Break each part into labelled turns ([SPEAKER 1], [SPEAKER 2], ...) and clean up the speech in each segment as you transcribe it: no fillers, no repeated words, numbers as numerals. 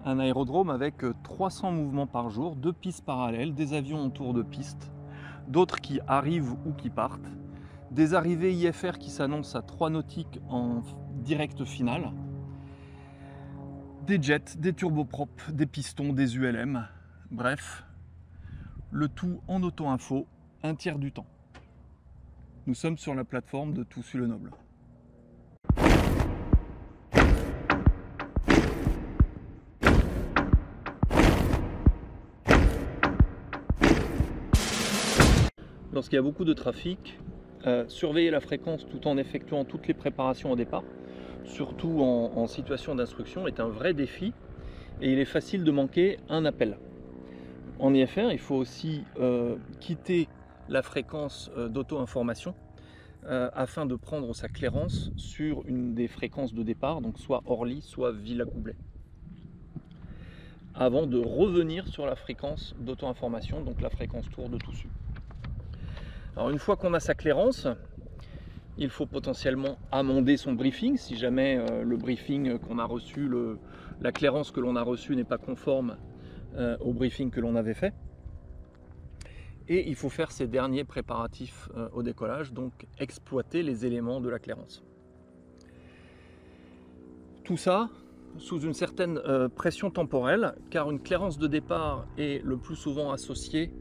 [SPEAKER 1] un aérodrome avec 300 mouvements par jour, 2 pistes parallèles, des avions en tour de piste, d'autres qui arrivent ou qui partent, des arrivées IFR qui s'annoncent à 3 nautiques en direct final, des jets, des turboprops, des pistons, des ULM, bref, le tout en auto-info, un tiers du temps. Nous sommes sur la plateforme de Toussus-le-Noble. Lorsqu'il y a beaucoup de trafic, surveiller la fréquence tout en effectuant toutes les préparations au départ, surtout en situation d'instruction, est un vrai défi et il est facile de manquer un appel. En IFR, il faut aussi quitter la fréquence d'auto-information afin de prendre sa clairance sur une des fréquences de départ, donc soit Orly, soit Villacoublay, avant de revenir sur la fréquence d'auto-information, donc la fréquence tour de Toussus. Alors une fois qu'on a sa clairance, il faut potentiellement amender son briefing si jamais le briefing qu'on a reçu, la clairance que l'on a reçue n'est pas conforme au briefing que l'on avait fait. Et il faut faire ses derniers préparatifs au décollage, donc exploiter les éléments de la clairance. Tout ça sous une certaine pression temporelle, car une clairance de départ est le plus souvent associée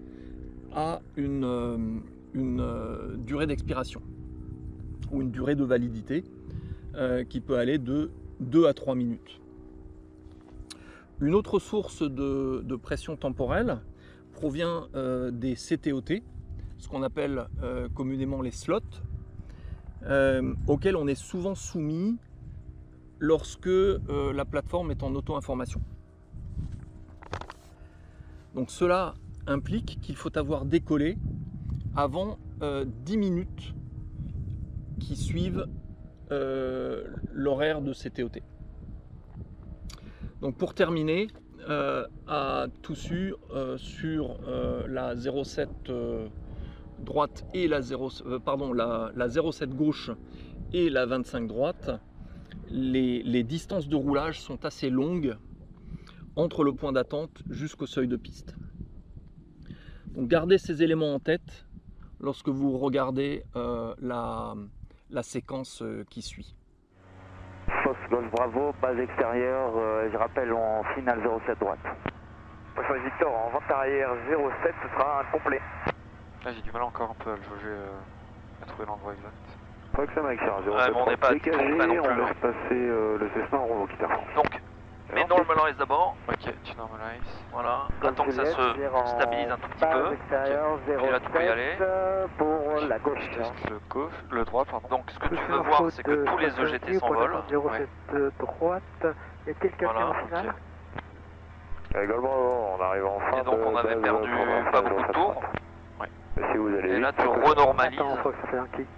[SPEAKER 1] à une durée d'expiration ou une durée de validité qui peut aller de 2 à 3 minutes. Une autre source de pression temporelle provient des CTOT, ce qu'on appelle communément les slots, auxquels on est souvent soumis lorsque la plateforme est en auto-information. Donc cela implique qu'il faut avoir décollé avant 10 minutes qui suivent l'horaire de CTOT. Donc pour terminer, à Toussus, sur la 07 droite et la 07 gauche et la 25 droite, les distances de roulage sont assez longues entre le point d'attente jusqu'au seuil de piste. Donc gardez ces éléments en tête lorsque vous regardez la séquence qui suit.
[SPEAKER 2] Fox Golf Bravo, base extérieure, je rappelle en finale 07 droite. Poisson Victor, en vente arrière 07, ce sera un complet.
[SPEAKER 3] Là j'ai du mal encore un peu à le jauger, à trouver l'endroit exact.
[SPEAKER 2] Fox Mike Charles, 07
[SPEAKER 3] ouais, bon, on n'est pas
[SPEAKER 2] dégagé,
[SPEAKER 3] non plus,
[SPEAKER 2] on laisse passer le Cessna en roue quitter.
[SPEAKER 3] Donc, mais normalize d'abord. Ok, tu normalises. Voilà, attends que ça se stabilise un tout petit peu. Okay. Et là tu peux y aller.
[SPEAKER 2] Pour la gauche.
[SPEAKER 3] Le droit, pardon. Donc ce que tu veux voir, c'est que tous les EGT s'envolent.
[SPEAKER 2] 07 droite, il y a quelqu'un
[SPEAKER 3] voilà,
[SPEAKER 2] en finale.
[SPEAKER 4] Également, on arrive en fin.
[SPEAKER 3] Et donc on avait perdu pas beaucoup de tours.
[SPEAKER 4] Ouais. Si vous allez
[SPEAKER 3] et là tu renormalises.
[SPEAKER 2] Attends, faut que ça fait un clic.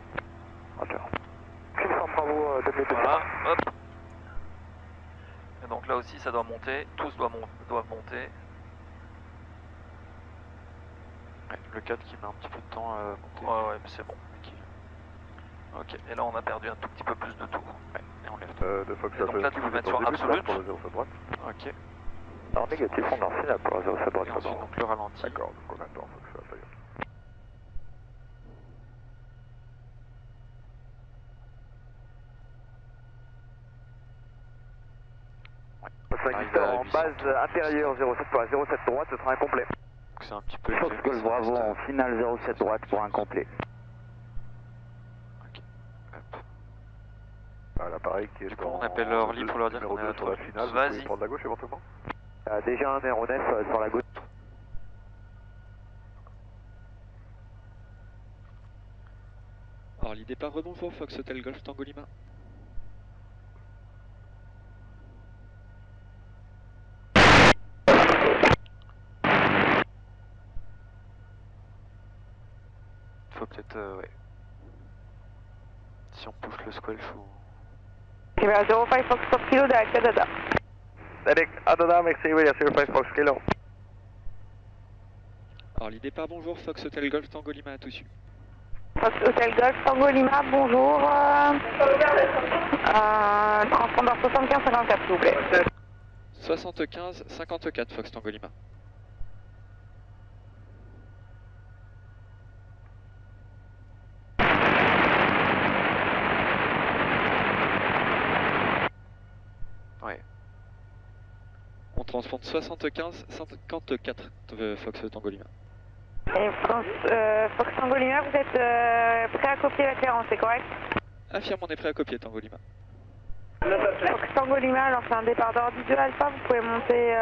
[SPEAKER 3] Voilà, hop. Et donc là aussi ça doit monter, tous doivent monter. Ouais, le 4 qui met un petit peu de temps à monter. Ouais, mais c'est bon. Ok, et là on a perdu un tout petit peu plus de tours. Ouais, et on lève. Et donc là tu peux mettre sur absolute.
[SPEAKER 4] Pour le 07 droite.
[SPEAKER 3] Ok.
[SPEAKER 4] Alors négatif, on est en finale pour le 07 droite.
[SPEAKER 3] Et ensuite donc le ralenti.
[SPEAKER 4] D'accord, donc on attend, faut que ça fasse.
[SPEAKER 2] En base intérieure 07 droite, ce sera incomplet.
[SPEAKER 3] C'est un petit peu
[SPEAKER 2] Fox Golf Bravo en finale 07 droite pour incomplet.
[SPEAKER 3] Ok. Hop.
[SPEAKER 4] Ah, l'appareil qui est
[SPEAKER 3] du coup on appelle Orly pour leur dire qu'on est à la
[SPEAKER 4] sur la finale.
[SPEAKER 3] Vas-y.
[SPEAKER 4] Prendre la gauche éventuellement.
[SPEAKER 2] Déjà un aéronef sur la gauche.
[SPEAKER 5] Orly départ, rebonjour, Fox Hotel Golf Tango Lima.
[SPEAKER 3] Faut peut-être, ouais. Si on pousse le squelch ou...
[SPEAKER 6] Caméra 05 Fox Kilo de Canada.
[SPEAKER 4] Derek, Adada, merci, oui, 05 Fox Kilo.
[SPEAKER 5] Orly départ, bonjour, Fox Hotel Golf Tango Lima à Toussus.
[SPEAKER 6] Fox Hotel Golf Tango Lima, bonjour. Transpondeur 75-54 s'il vous plaît.
[SPEAKER 5] 75 54 Fox Tango Lima.
[SPEAKER 3] Ouais.
[SPEAKER 5] On transponde 75 54 Fox Tango Lima.
[SPEAKER 6] Et Fox Tango Lima, vous êtes prêt à copier la clearance, c'est correct?
[SPEAKER 5] Affirme, on est prêt à copier Tango Lima.
[SPEAKER 6] Fox Tango Lima, alors c'est un départ d'ordi 2 Alpha, vous pouvez monter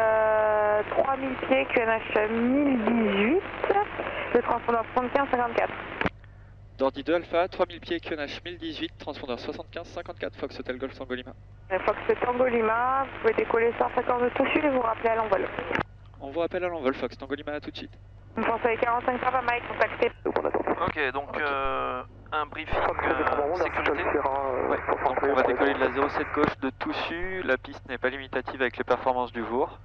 [SPEAKER 6] 3000 pieds, QNH 1018, le transpondeur 75-54.
[SPEAKER 5] D'ordi 2 Alpha, 3000 pieds, QNH 1018, transpondeur 75 54 Fox Hotel Golf Tango Lima.
[SPEAKER 6] Fox Tango Lima, vous pouvez décoller sans fréquence de tout-sud et vous rappeler à l'envol.
[SPEAKER 5] On vous rappelle à l'envol Fox Tango Lima, à tout de suite.
[SPEAKER 6] Vous pensez les 45 Papa Mike, contactez.
[SPEAKER 3] Ok, donc un briefing sécurité.
[SPEAKER 5] Ouais, donc on va décoller de la 07 gauche de Toussus. La piste n'est pas limitative avec les performances du jour.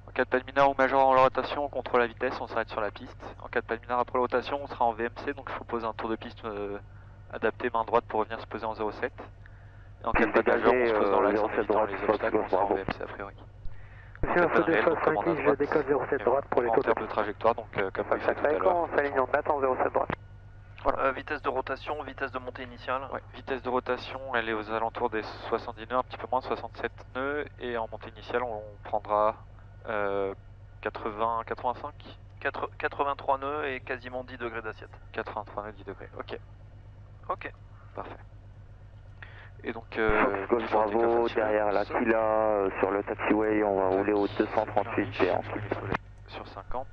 [SPEAKER 5] En cas de panne mineure ou majeure en rotation, on contrôle la vitesse, on s'arrête sur la piste. En cas de panne mineure après la rotation, on sera en VMC, donc je propose un tour de piste adapté main droite pour revenir se poser en 07. Et en cas de panne majeure, on se pose dans l'axe en évitant les obstacles, on sera en VMC a priori.
[SPEAKER 7] Monsieur Info 265, je décolle 07 droite pour les
[SPEAKER 5] en
[SPEAKER 7] taux
[SPEAKER 5] termes de trajectoire, donc comme vous le faites tout à l'heure.
[SPEAKER 2] On s'aligne en attend 07 droite.
[SPEAKER 3] Voilà. Vitesse de rotation, vitesse de montée initiale.
[SPEAKER 5] Ouais, vitesse de rotation, elle est aux alentours des 70 nœuds, un petit peu moins, 67 nœuds. Et en montée initiale, on prendra 85
[SPEAKER 3] 83 nœuds et quasiment 10 degrés d'assiette.
[SPEAKER 5] 83 nœuds, 10 degrés, ok.
[SPEAKER 3] Ok.
[SPEAKER 5] Parfait. Et donc,
[SPEAKER 2] Golf Bravo, derrière la Kila, sur le taxiway, on va rouler au 238 et
[SPEAKER 5] sur 50.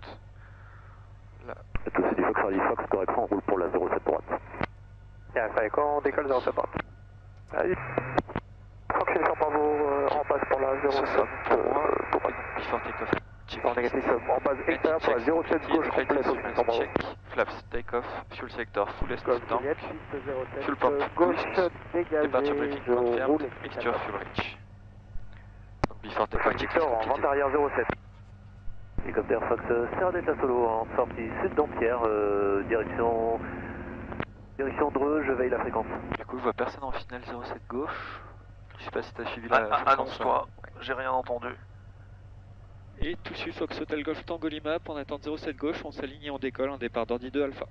[SPEAKER 5] Là.
[SPEAKER 2] Tout c'est du Fox Hardy Fox, correction, on roule pour la 07 droite.
[SPEAKER 7] Bien, ça quand on décolle 07 droite. Allez. Fox Uniform Bravo, en base pour la 07 droite.
[SPEAKER 5] Before take-off.
[SPEAKER 7] En négatif, en base extérieure pour la 07 gauche complète au Uniform Bravo.
[SPEAKER 5] Flaps, take-off, fuel sector, full escape tank, fuel
[SPEAKER 7] Fuel
[SPEAKER 5] pump,
[SPEAKER 7] gauche
[SPEAKER 5] departure
[SPEAKER 7] dégagée,
[SPEAKER 5] briefing
[SPEAKER 7] je
[SPEAKER 5] confirmed,
[SPEAKER 7] roule.
[SPEAKER 5] mixture fuel reach. Donc before take-off,
[SPEAKER 2] Victor, en vente arrière 07. Hélicoptère Fox Sierra Delta Solo en sortie sud d'Ampierre, direction Dreux, je veille la fréquence.
[SPEAKER 5] Du coup, je vois personne en finale 07 gauche. Je sais pas si t'as suivi la fréquence.
[SPEAKER 3] Annonce-toi, j'ai rien entendu.
[SPEAKER 5] Et Toussus Fox Hotel Golf Tango Lima, pour en attendre 07 gauche, on s'aligne et on décolle un départ d'ordi 2 Alpha.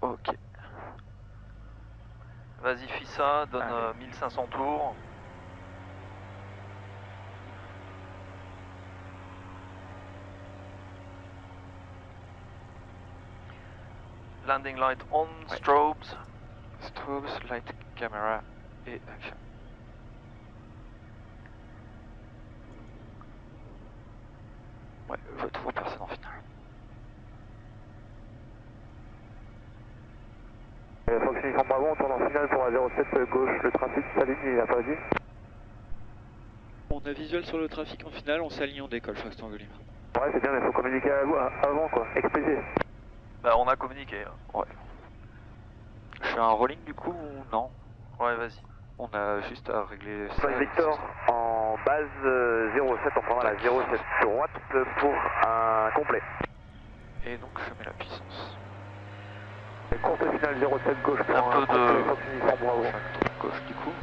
[SPEAKER 3] Ok. Vas-y, FISA, donne 1500 tours. Landing light on, strobes.
[SPEAKER 5] Strobes, light, camera et action. Ouais, je vois toujours personne en finale.
[SPEAKER 2] Fox Uniform Bravo, on tourne en finale pour la 07 gauche, le trafic s'aligne, il n'a pas dit.
[SPEAKER 5] On a visuel sur le trafic en finale, on s'aligne, on décolle Fox Tango Lima.
[SPEAKER 2] Ouais, c'est bien, mais il faut communiquer avant quoi, expédier.
[SPEAKER 3] Bah, on a communiqué.
[SPEAKER 5] Ouais. Je fais un rolling du coup ou non?
[SPEAKER 3] Ouais, vas-y.
[SPEAKER 5] On a juste à régler ça.
[SPEAKER 2] Victor, en base 07, on prendra la 07 droite pour un complet.
[SPEAKER 5] Et donc je mets la puissance.
[SPEAKER 2] Et courte finale 07 gauche pour
[SPEAKER 3] un peu de
[SPEAKER 2] Fox Uniform Bravo.
[SPEAKER 5] Gauche du coup.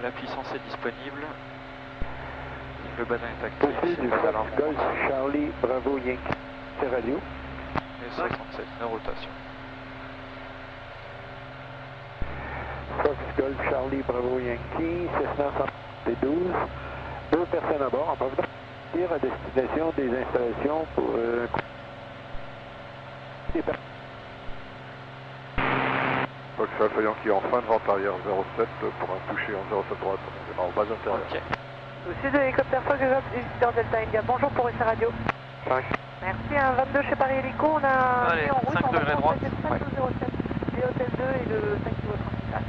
[SPEAKER 5] La puissance est disponible. Le badin est actif.
[SPEAKER 7] Poursuite du Fox Golf Charlie Bravo Yankee. C'est radio.
[SPEAKER 5] Et 67 nœuds rotation.
[SPEAKER 7] Fox Golf Charlie Bravo Yankee, Cessna 112. 2 personnes à bord en provenance à destination des installations pour
[SPEAKER 8] Fox Alpha Yankee en fin de vente arrière 07 pour un toucher en 07 droite, on démarre en base intérieure.
[SPEAKER 5] Ok.
[SPEAKER 6] Au sud de l'hélicoptère Fox Victor Delta India, bonjour pour SR Radio.
[SPEAKER 8] 5.
[SPEAKER 6] Merci, un 22 chez Paris Hélico, on a
[SPEAKER 3] Allez,
[SPEAKER 6] mis en route
[SPEAKER 3] 5
[SPEAKER 6] en
[SPEAKER 3] degrés droite.
[SPEAKER 6] 07 et Hôtel 2 et le 5 kg principal.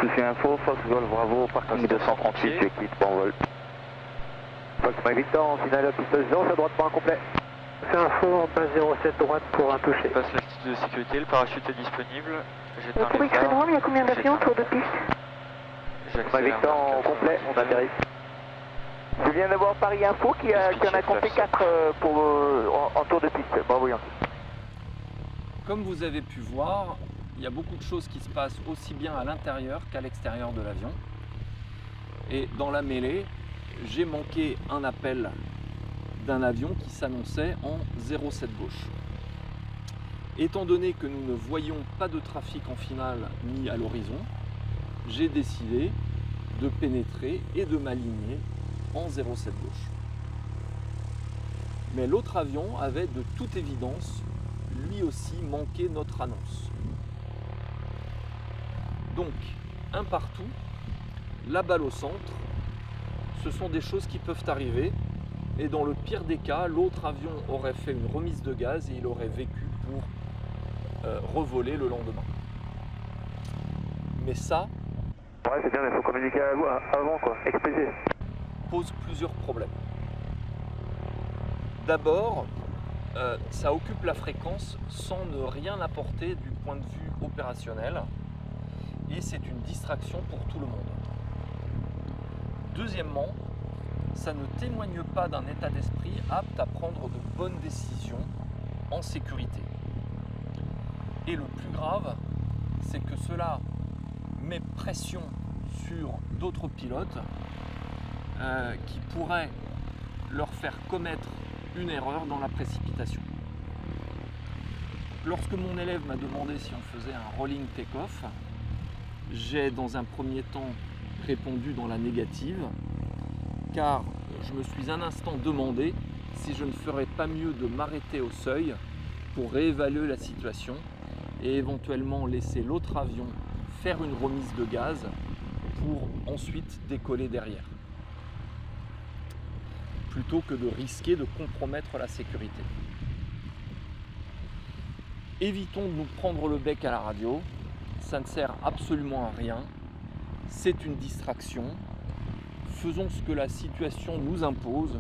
[SPEAKER 2] Souci info, Fox Golf Bravo, parking 238, je quitte pour envol. Fox Mike Victor, en finale piste 07 droite pour un complet.
[SPEAKER 7] C'est info en base 07 droite pour un toucher.
[SPEAKER 5] Passe l'altitude de sécurité, le parachute est disponible. J'éteins
[SPEAKER 6] Pour
[SPEAKER 5] les
[SPEAKER 6] X
[SPEAKER 5] phares.
[SPEAKER 6] il y a combien d'avions autour de piste?
[SPEAKER 2] Mike
[SPEAKER 5] J'accélère
[SPEAKER 2] Victor en complet, on atterrit. Je viens d'avoir Paris Info qui en a compté 4 en tour de piste. Bravo Yankee.
[SPEAKER 1] Comme vous avez pu voir, il y a beaucoup de choses qui se passent aussi bien à l'intérieur qu'à l'extérieur de l'avion. Et dans la mêlée, j'ai manqué un appel d'un avion qui s'annonçait en 07 gauche. Étant donné que nous ne voyions pas de trafic en finale ni à l'horizon, j'ai décidé de pénétrer et de m'aligner en 07 gauche. Mais l'autre avion avait de toute évidence lui aussi manqué notre annonce. Donc, un partout, la balle au centre, ce sont des choses qui peuvent arriver. Et dans le pire des cas, l'autre avion aurait fait une remise de gaz et il aurait vécu pour revoler le lendemain. Mais ça,
[SPEAKER 2] ouais, c'est bien, mais il faut communiquer avant, quoi, expédier.
[SPEAKER 1] Pose plusieurs problèmes. D'abord, ça occupe la fréquence sans ne rien apporter du point de vue opérationnel et c'est une distraction pour tout le monde. Deuxièmement, ça ne témoigne pas d'un état d'esprit apte à prendre de bonnes décisions en sécurité. Et le plus grave, c'est que cela met pression sur d'autres pilotes qui pourraient leur faire commettre une erreur dans la précipitation. Lorsque mon élève m'a demandé si on faisait un rolling take-off, j'ai dans un premier temps répondu dans la négative, car je me suis un instant demandé si je ne ferais pas mieux de m'arrêter au seuil pour réévaluer la situation et éventuellement laisser l'autre avion faire une remise de gaz pour ensuite décoller derrière, plutôt que de risquer de compromettre la sécurité. Évitons de nous prendre le bec à la radio, ça ne sert absolument à rien, c'est une distraction. Faisons ce que la situation nous impose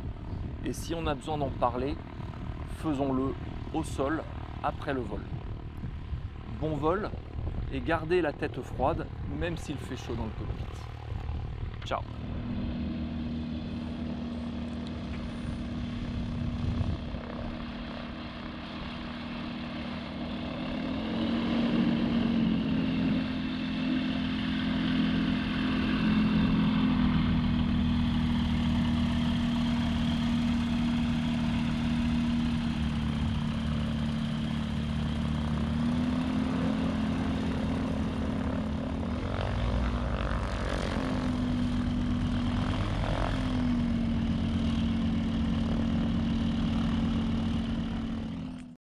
[SPEAKER 1] et si on a besoin d'en parler, faisons-le au sol après le vol. Bon vol et gardez la tête froide même s'il fait chaud dans le cockpit. Ciao.